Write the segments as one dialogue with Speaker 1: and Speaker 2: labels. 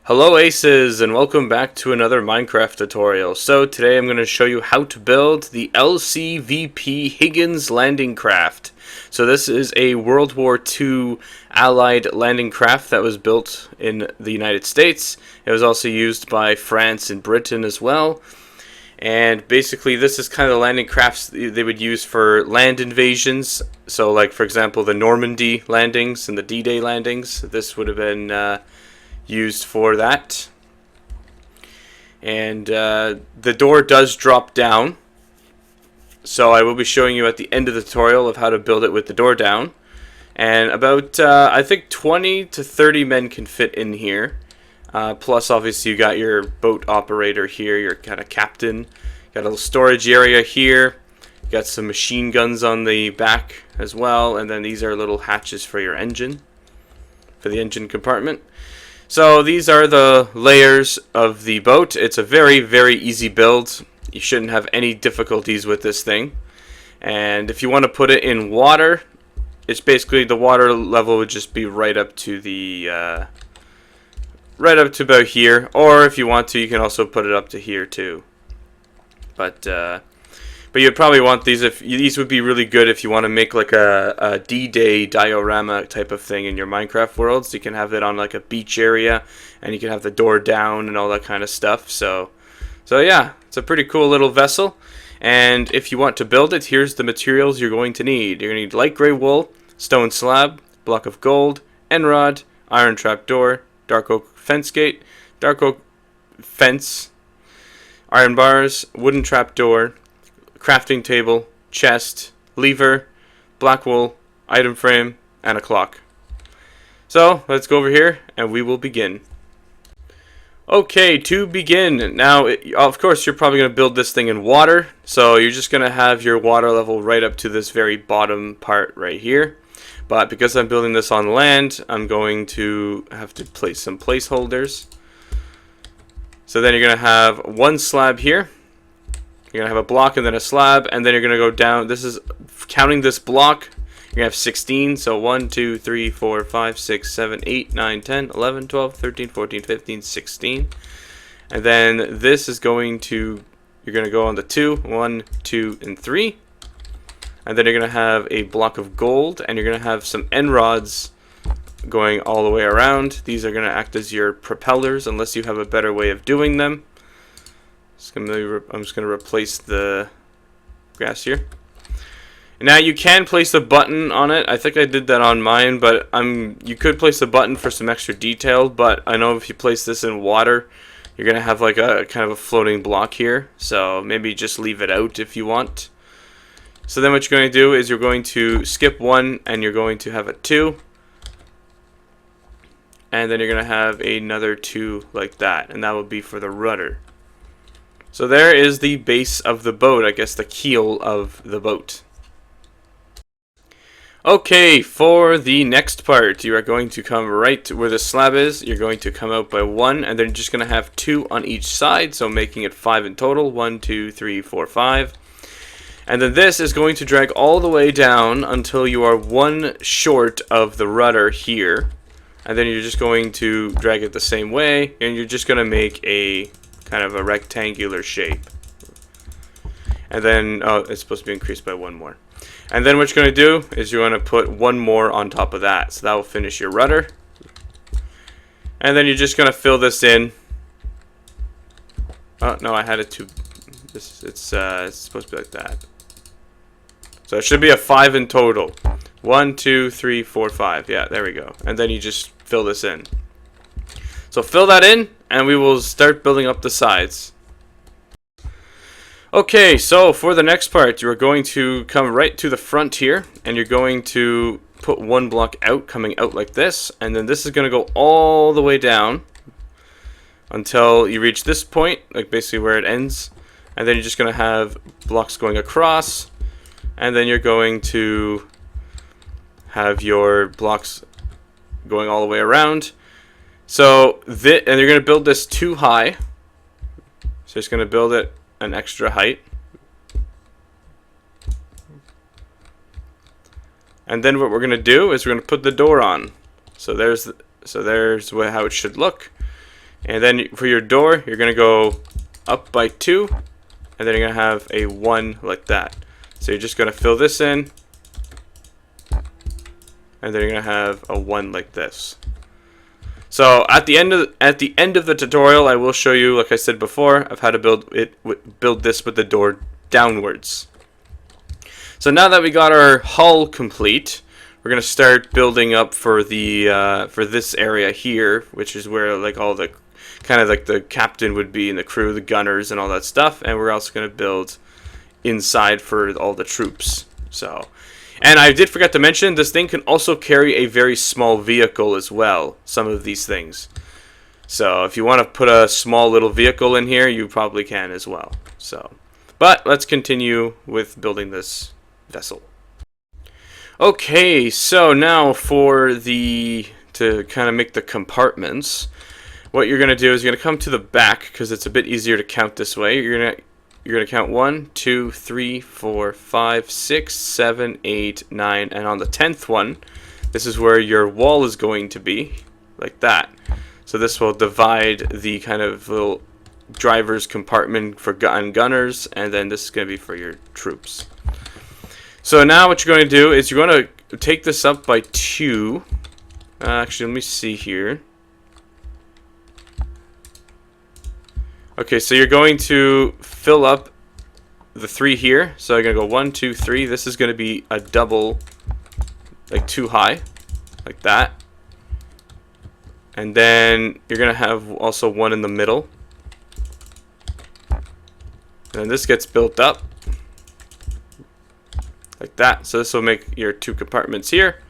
Speaker 1: Hello Aces, and welcome back to another Minecraft tutorial. So today I'm going to show you how to build the LCPV Higgins Landing Craft. So this is a World War II Allied landing craft that was built in the United States. It was also used by France and Britain as well. And basically this is kind of the landing crafts they would use for land invasions. So like for example the Normandy landings and the D-Day landings. This would have been used for that. And the door does drop down, so I will be showing you at the end of the tutorial of how to build it with the door down. And about I think 20 to 30 men can fit in here, plus obviously you got your boat operator here, your kind of captain. Got a little storage area here, got some machine guns on the back as well, and then these are little hatches for your engine, for the engine compartment. So these are the layers of the boat. It's a very, very easy build. You shouldn't have any difficulties with this thing. And if you want to put it in water, it's basically the water level would just be right up to the right up to about here. Or if you want to, you can also put it up to here too. But you'd probably want these these would be really good if you want to make like a D-Day diorama type of thing in your Minecraft world. So you can have it on like a beach area, and you can have the door down and all that kind of stuff. So yeah, it's a pretty cool little vessel. And if you want to build it, here's the materials you're going to need. You're going to need light gray wool, stone slab, block of gold, end rod, iron trap door, dark oak fence gate, dark oak fence, iron bars, wooden trap door, crafting table, chest, lever, black wool, item frame, and a clock. So let's go over here and we will begin. Okay, to begin, now of course you're probably going to build this thing in water, so you're just going to have your water level right up to this very bottom part right here. But because I'm building this on land, I'm going to have to place some placeholders. So then you're going to have one slab here. You're going to have a block and then a slab, and then you're going to go down. This is counting this block. You're going to have 16. So 1, 2, 3, 4, 5, 6, 7, 8, 9, 10, 11, 12, 13, 14, 15, 16. And then this is going to, you're going to go on the 2, 1, 2, and 3. And then you're going to have a block of gold, and you're going to have some end rods going all the way around. These are going to act as your propellers unless you have a better way of doing them. I'm just going to replace the grass here. Now you can place a button on it. I think I did that on mine, but you could place a button for some extra detail, but I know if you place this in water, you're going to have like a kind of a floating block here. So maybe just leave it out if you want. So then what you're going to do is you're going to skip 1 and you're going to have a 2. And then you're going to have another 2 like that, and that will be for the rudder. So there is the base of the boat, I guess the keel of the boat. Okay, for the next part, you are going to come right where the slab is. You're going to come out by 1, and then you're just going to have 2 on each side, so making it 5 in total. 1, 2, 3, 4, 5. And then this is going to drag all the way down until you are 1 short of the rudder here. And then you're just going to drag it the same way, and you're just going to make a kind of a rectangular shape. And then, oh, it's supposed to be increased by 1 more. And then what you're going to do is you're going to put 1 more on top of that. So that will finish your rudder. And then you're just going to fill this in. Oh, no, I had it to, it's supposed to be like that. So it should be a 5 in total. 1, 2, 3, 4, 5. Yeah, there we go. And then you just fill this in. So fill that in, and we will start building up the sides. Okay, so for the next part, you are going to come right to the front here, and you're going to put 1 block out, coming out like this, and then this is going to go all the way down until you reach this point, like basically where it ends, and then you're just going to have blocks going across, and then you're going to have your blocks going all the way around. So and you're going to build this too high. So it's going to build it an extra height. And then what we're going to do is we're going to put the door on. So there's how it should look. And then for your door, you're going to go up by 2, and then you're going to have a 1 like that. So you're just going to fill this in, and then you're going to have a 1 like this. So at the end of the tutorial, I will show you, like I said before, of how to build this with the door downwards. So now that we got our hull complete, we're gonna start building up for the for this area here, which is where like all the kind of like the captain would be and the crew, the gunners, and all that stuff. And we're also gonna build inside for all the troops. So. And I did forget to mention, this thing can also carry a very small vehicle as well, some of these things. So if you want to put a small little vehicle in here, you probably can as well. So, but let's continue with building this vessel. Okay, so now to kind of make the compartments, what you're going to do is you're going to come to the back, because it's a bit easier to count this way. You're going to count 1, 2, 3, 4, 5, 6, 7, 8, 9, and on the 10th one, this is where your wall is going to be, like that. So this will divide the kind of little driver's compartment for gunners, and then this is going to be for your troops. So now what you're going to do is you're going to take this up by 2. Actually, let me see here. Okay, so you're going to fill up the 3 here. So you're going to go 1, 2, 3. This is going to be a double, like 2 high, like that. And then you're going to have also 1 in the middle. And this gets built up, like that. So this will make your 2 compartments here.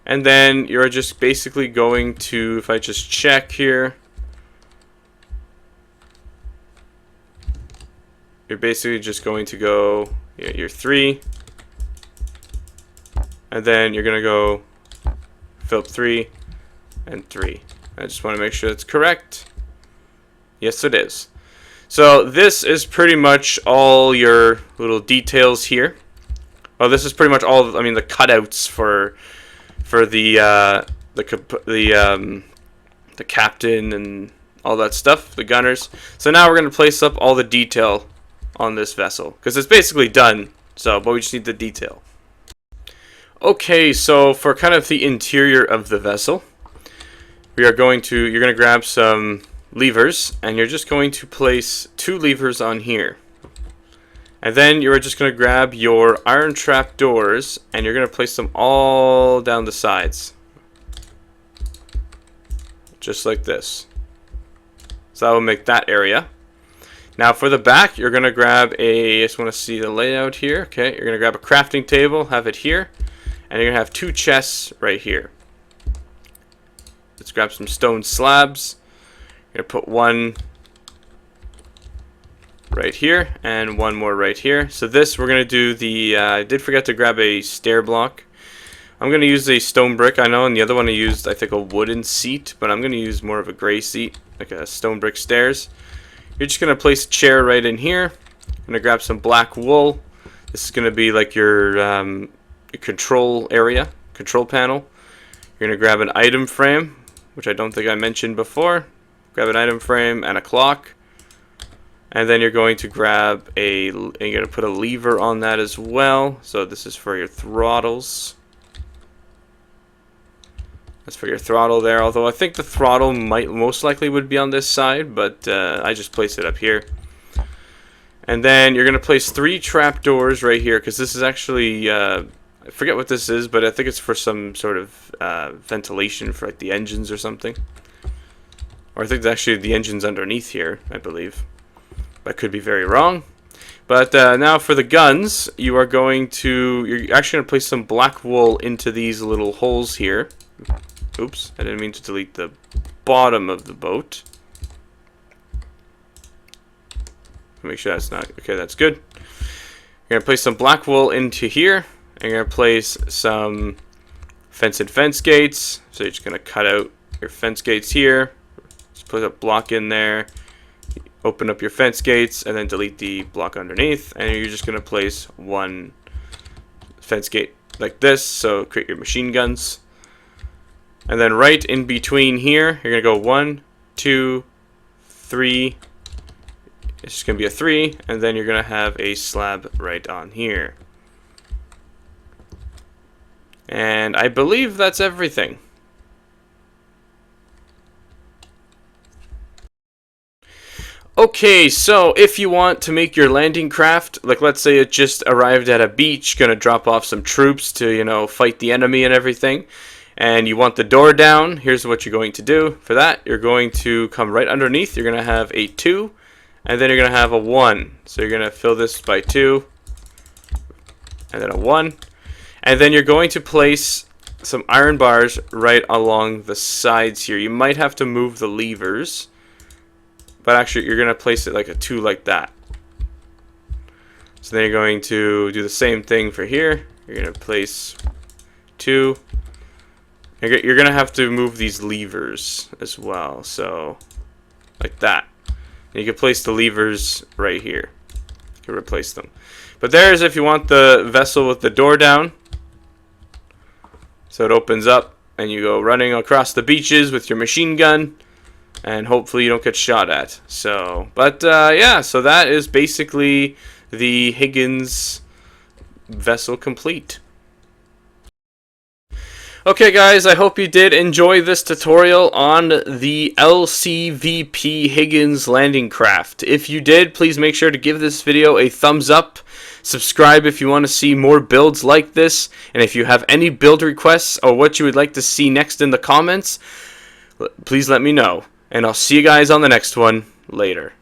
Speaker 1: And then you're just basically going to, if I just check here, you're basically just going to go your 3, and then you're going to go fill up 3 and 3. I just want to make sure that's correct. Yes, it is. So this is pretty much all your little details here. Well, this is pretty much all, I mean, the cutouts for the captain and all that stuff, the gunners. So now we're going to place up all the detail on this vessel, because it's basically done, but we just need the detail. Okay, so for kind of the interior of the vessel, you're going to grab some levers, and you're just going to place 2 levers on here. And then you're just going to grab your iron trap doors, and you're going to place them all down the sides, just like this. So that will make that area. Now for the back, you're going to grab I just want to see the layout here. Okay, you're going to grab a crafting table, have it here, and you're going to have 2 chests right here. Let's grab some stone slabs. You're going to put 1 right here and 1 more right here. So this, we're going to do I did forget to grab a stair block. I'm going to use a stone brick, I know, and the other one I used, I think, a wooden seat, but I'm going to use more of a gray seat, like a stone brick stairs. You're just going to place a chair right in here. I'm going to grab some black wool. This is going to be like your control area, control panel. You're going to grab an item frame, which I don't think I mentioned before. Grab an item frame and a clock. And then you're going to grab you're going to put a lever on that as well. So this is for your throttles. That's for your throttle there, although I think the throttle most likely would be on this side, but I just placed it up here. And then you're going to place 3 trap doors right here, because this is actually, I forget what this is, but I think it's for some sort of ventilation for like the engines or something. Or I think actually the engine's underneath here, I believe. I could be very wrong. But now for the guns, you're actually going to place some black wool into these little holes here. Oops, I didn't mean to delete the bottom of the boat. Make sure that's not, okay, that's good. You're going to place some black wool into here, and you're going to place some fence gates. So you're just going to cut out your fence gates here. Just put a block in there, open up your fence gates, and then delete the block underneath, and you're just going to place 1 fence gate like this, so create your machine guns. And then right in between here, you're going to go 1, 2, 3. It's just going to be a 3, and then you're going to have a slab right on here. And I believe that's everything. Okay, so if you want to make your landing craft, like let's say it just arrived at a beach, gonna drop off some troops to, you know, fight the enemy and everything, and you want the door down, here's what you're going to do. For that, you're going to come right underneath, you're gonna have a 2, and then you're gonna have a 1. So you're gonna fill this by 2, and then a 1, and then you're going to place some iron bars right along the sides here. You might have to move the levers, but actually you're going to place it like a 2 like that. So then you're going to do the same thing for here. You're going to place 2. You're going to have to move these levers as well. So like that. And you can place the levers right here. You can replace them. But there's if you want the vessel with the door down. So it opens up and you go running across the beaches with your machine gun. And hopefully you don't get shot at. So, but yeah, so that is basically the Higgins vessel complete. Okay guys, I hope you did enjoy this tutorial on the LCPV Higgins Landing Craft. If you did, please make sure to give this video a thumbs up. Subscribe if you want to see more builds like this. And if you have any build requests or what you would like to see next in the comments, please let me know. And I'll see you guys on the next one later.